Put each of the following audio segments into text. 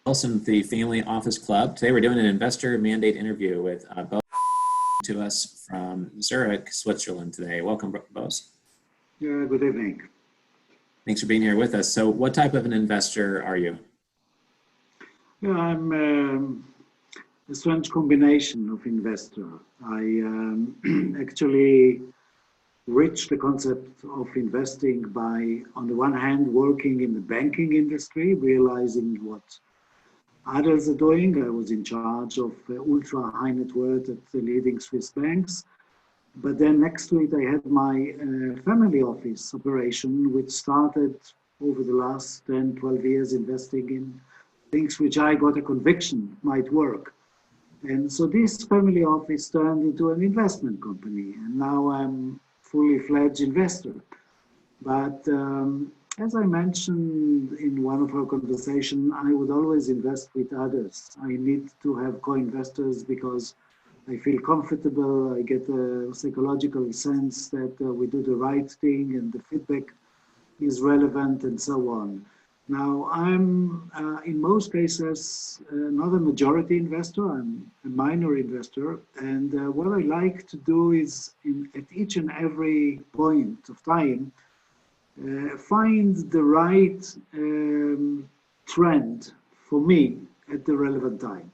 Wilson, the Family Office Club. Today we're doing an investor mandate interview with Bo to us from Zurich, Switzerland today. Welcome, Bose. Yeah, good evening. Thanks for being here with us. So what type of an investor are you? Yeah, I'm a strange combination of investor. I actually reached the concept of investing by, on the one hand, working in the banking industry, realizing what others are doing. I was in charge of ultra high net worth at the leading Swiss banks. But then next to it, I had my family office operation, which started over the last 10, 12 years investing in things which I got a conviction might work. And so this family office turned into an investment company. And now I'm fully fledged investor. But as I mentioned in one of our conversations, I would always invest with others. I need to have co-investors because I feel comfortable. I get a psychological sense that we do the right thing and the feedback is relevant and so on. Now, I'm in most cases not a majority investor. I'm a minor investor. And what I like to do is at each and every point of time, find the right trend for me at the relevant time.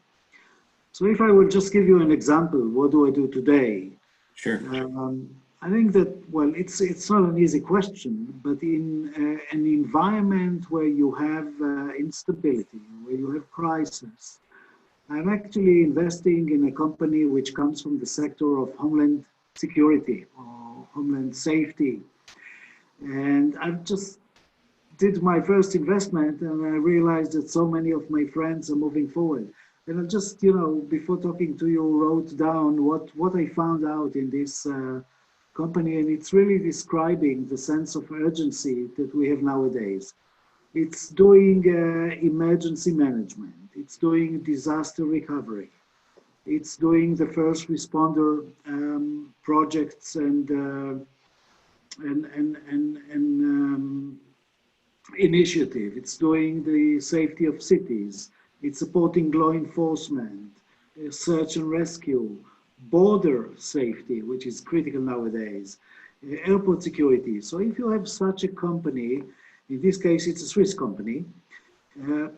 So if I will just give you an example, what do I do today? Sure. I think that, well, it's not an easy question, but in an environment where you have instability, where you have crisis, I'm actually investing in a company which comes from the sector of homeland security or homeland safety. And I've just did my first investment and I realized that so many of my friends are moving forward. And I just, before talking to you, wrote down what I found out in this company, and it's really describing the sense of urgency that we have nowadays. It's doing emergency management. It's doing disaster recovery. It's doing the first responder projects and initiative. It's doing the safety of cities. It's supporting law enforcement, search and rescue, border safety, which is critical nowadays, airport security. So if you have such a company, in this case it's a Swiss company,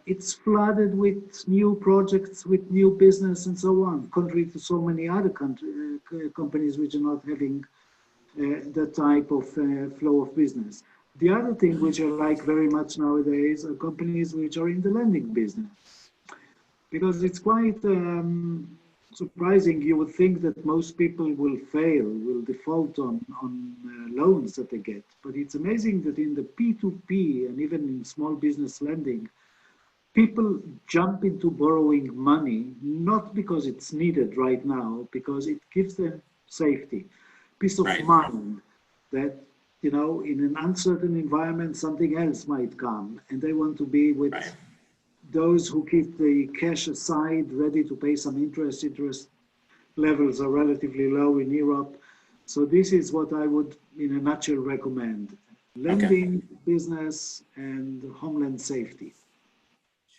it's flooded with new projects, with new business and so on, contrary to so many other companies which are not having that type of flow of business. The other thing which I like very much nowadays are companies which are in the lending business. Because it's quite surprising. You would think that most people will fail, will default on loans that they get. But it's amazing that in the P2P and even in small business lending, people jump into borrowing money, not because it's needed right now, because it gives them safety, peace of mind that, in an uncertain environment, something else might come and they want to be with those who keep the cash aside, ready to pay some interest. Interest levels are relatively low in Europe. So this is what I would, in a nutshell, recommend. Lending, business, and homeland safety.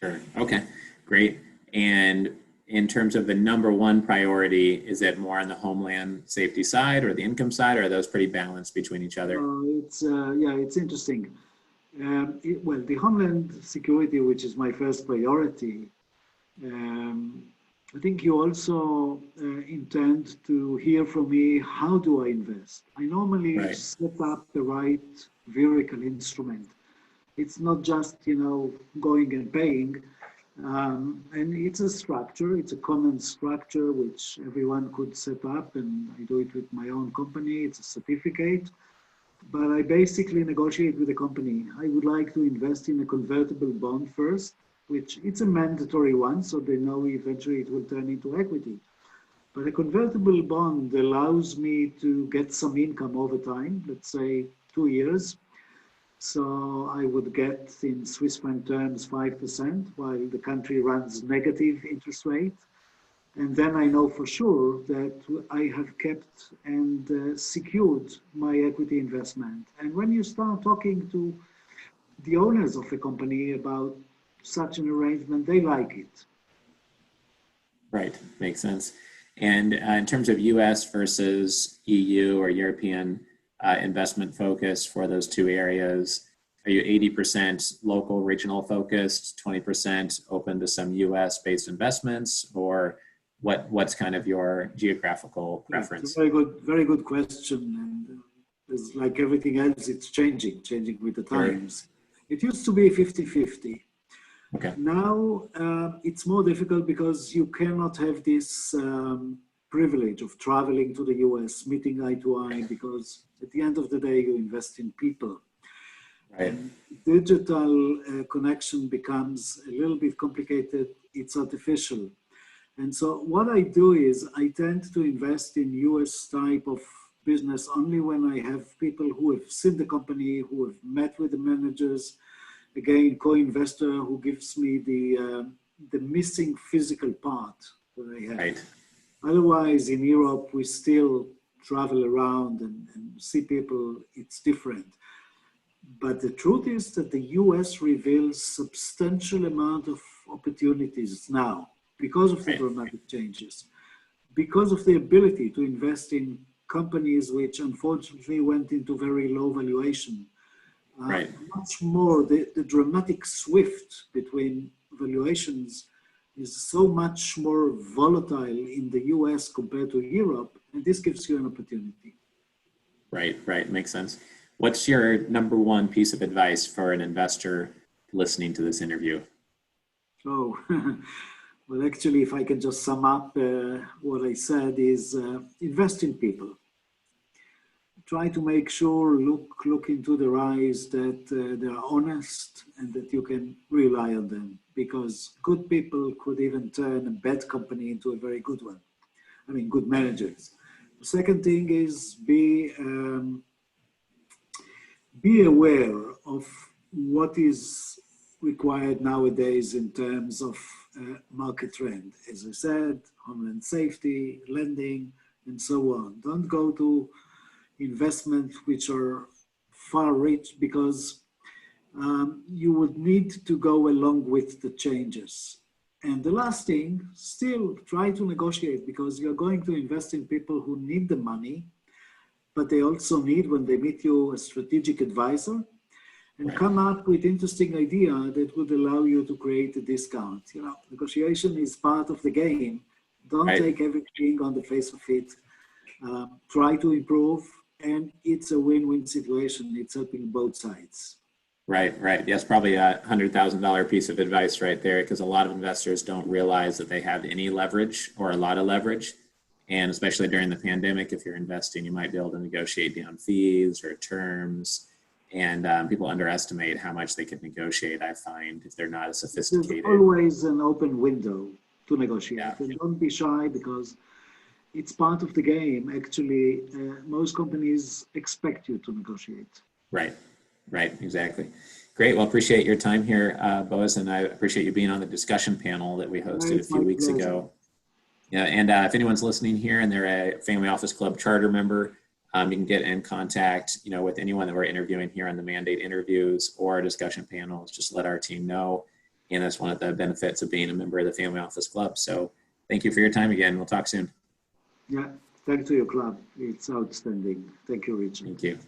Sure. Okay, great. And in terms of the number one priority, is it more on the homeland safety side or the income side, or are those pretty balanced between each other? It's interesting. Well, the homeland security, which is my first priority, I think you also intend to hear from me, how do I invest? I normally set up the right vehicle instrument. It's not just, going and paying. And it's a structure, it's a common structure which everyone could set up, and I do it with my own company. It's a certificate. But I basically negotiate with the company. I would like to invest in a convertible bond first, which it's a mandatory one, so they know eventually it will turn into equity. But a convertible bond allows me to get some income over time, let's say 2 years. So I would get, in Swiss franc terms, 5%, while the country runs negative interest rate. And then I know for sure that I have kept and secured my equity investment. And when you start talking to the owners of a company about such an arrangement, they like it. Right, makes sense. And in terms of US versus EU or European investment focus for those two areas, are you 80% local, regional focused, 20% open to some US based investments, or what's kind of your geographical preference? It's a very good question. And it's like everything else, it's changing with the times. It used to be 50-50. Okay. Now it's more difficult because you cannot have this privilege of traveling to the US, meeting eye to eye, because at the end of the day, you invest in people. Right. And digital connection becomes a little bit complicated. It's artificial. And so what I do is I tend to invest in US type of business only when I have people who have seen the company, who have met with the managers, again, co-investor who gives me the missing physical part that I have. Right. Otherwise, in Europe, we still travel around and see people. It's different. But the truth is that the US reveals substantial amount of opportunities now because of the dramatic changes, because of the ability to invest in companies which unfortunately went into very low valuation. Right. Much more, the dramatic swift between valuations is so much more volatile in the US compared to Europe, and this gives you an opportunity. Right, makes sense. What's your number one piece of advice for an investor listening to this interview? Oh, well, actually, if I can just sum up what I said is invest in people. Try to make sure, look into their eyes that they are honest and that you can rely on them, because good people could even turn a bad company into a very good one. I mean, good managers. The second thing is be aware of what is required nowadays in terms of market trend. As I said, homeland safety, lending, and so on. Don't go to investments which are far reach, because you would need to go along with the changes. And the last thing, still try to negotiate, because you're going to invest in people who need the money, but they also need, when they meet you, a strategic advisor, and come up with interesting idea that would allow you to create a discount. You know, negotiation is part of the game. Don't take everything on the face of it. Try to improve, and it's a win-win situation. It's helping both sides. Right. Yes, probably $100,000 piece of advice right there, because a lot of investors don't realize that they have any leverage or a lot of leverage. And especially during the pandemic, if you're investing, you might be able to negotiate down fees or terms. And people underestimate how much they can negotiate, I find, if they're not as sophisticated. There's always an open window to negotiate. Yeah. And don't be shy, because it's part of the game. Actually, most companies expect you to negotiate. Right, exactly. Great. Well, appreciate your time here, Boaz, and I appreciate you being on the discussion panel that we hosted a few weeks ago. Yeah, and if anyone's listening here and they're a Family Office Club charter member, you can get in contact, with anyone that we're interviewing here on the mandate interviews or discussion panels. Just let our team know, and that's one of the benefits of being a member of the Family Office Club. So, thank you for your time again. We'll talk soon. Yeah, thanks to your club. It's outstanding. Thank you, Richard. Thank you.